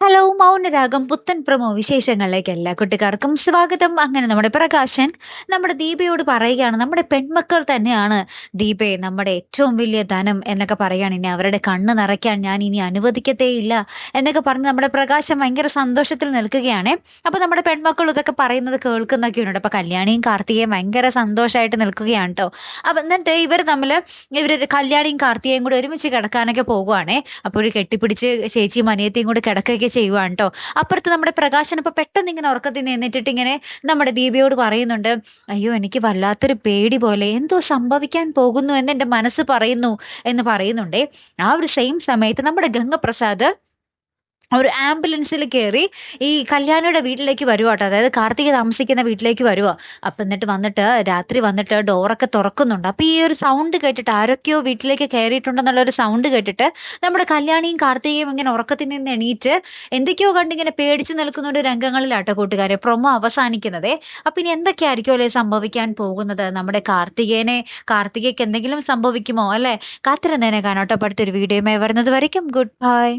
Hello Mounaragam പുത്തൻ promo വിശേഷങ്ങളിലേക്ക് എല്ലാ കുട്ടിക്കാർക്കും സ്വാഗതം. അങ്ങനെ നമ്മുടെ പ്രകാശൻ നമ്മുടെ ദീപയോട് പറയുകയാണ്, നമ്മുടെ പെൺമക്കൾ തന്നെയാണ് ദീപയെ നമ്മുടെ ഏറ്റവും വലിയ ധനം എന്നൊക്കെ പറയാണ്. ഇനി അവരുടെ കണ്ണ് നിറയ്ക്കാൻ ഞാൻ ഇനി അനുവദിക്കത്തേയില്ല എന്നൊക്കെ പറഞ്ഞ് നമ്മുടെ പ്രകാശൻ ഭയങ്കര സന്തോഷത്തിൽ നിൽക്കുകയാണ്. അപ്പൊ നമ്മുടെ പെൺമക്കൾ ഇതൊക്കെ പറയുന്നത് കേൾക്കുന്നൊക്കെയുണ്ട്. അപ്പൊ കല്യാണിയും കാർത്തികയും ഭയങ്കര സന്തോഷമായിട്ട് നിൽക്കുകയാണ് കേട്ടോ. അപ്പൊ എന്നിട്ട് ഇവര് കല്യാണിയും കാർത്തികയും കൂടി ഒരുമിച്ച് കിടക്കാനൊക്കെ പോകുവാണേ. അപ്പോൾ കെട്ടിപ്പിടിച്ച് ചേച്ചിയും അനിയത്തിയും കൂടി കിടക്കുകയൊക്കെ ചെയ്യുവാണ് കേട്ടോ. അപ്പുറത്ത് നമ്മുടെ പ്രകാശൻ ഇപ്പൊ പെട്ടെന്ന് ഇങ്ങനെ ഉറക്കത്തിൽ നിന്ന് എഴുന്നേറ്റിട്ട് ഇങ്ങനെ നമ്മുടെ ദീപയോട് പറയുന്നുണ്ട്, അയ്യോ എനിക്ക് വല്ലാത്തൊരു പേടി പോലെ എന്തോ സംഭവിക്കാൻ പോകുന്നു എന്ന് എന്റെ മനസ്സ് പറയുന്നു എന്ന് പറയുന്നുണ്ടേ. ആ ഒരു സെയിം സമയത്ത് നമ്മുടെ ഗംഗപ്രസാദ് ഒരു ആംബുലൻസിൽ കയറി ഈ കല്യാണിയുടെ വീട്ടിലേക്ക് വരുവാ ട്ടോ. അതായത് കാർത്തിക താമസിക്കുന്ന വീട്ടിലേക്ക് വരുവാ. അപ്പൊ വന്നിട്ട് രാത്രി വന്നിട്ട് ഡോറൊക്കെ തുറക്കുന്നുണ്ട്. അപ്പൊ ഈ ഒരു സൗണ്ട് കേട്ടിട്ട് ആരൊക്കെയോ വീട്ടിലേക്ക് കയറിയിട്ടുണ്ടെന്നുള്ള ഒരു സൗണ്ട് കേട്ടിട്ട് നമ്മുടെ കല്യാണിയും കാർത്തികയും ഇങ്ങനെ ഉറക്കത്തിൽ നിന്ന് എണീറ്റ് എന്തൊക്കെയോ കണ്ടിങ്ങനെ പേടിച്ച് നിൽക്കുന്ന ഒരു രംഗങ്ങളിലാട്ടോ കൂട്ടുകാരെ പ്രൊമോ അവസാനിക്കുന്നതേ. അപ്പൊ ഇനി എന്തൊക്കെയായിരിക്കും അല്ലേ സംഭവിക്കാൻ പോകുന്നത്? നമ്മുടെ കാർത്തികയ്ക്ക് എന്തെങ്കിലും സംഭവിക്കുമോ അല്ലെ? കാത്തിരുന്നേനെ കാണാട്ടോ. അടുത്തൊരു വീഡിയോയുമായി വരുന്നത് വരയ്ക്കും ഗുഡ് ബൈ.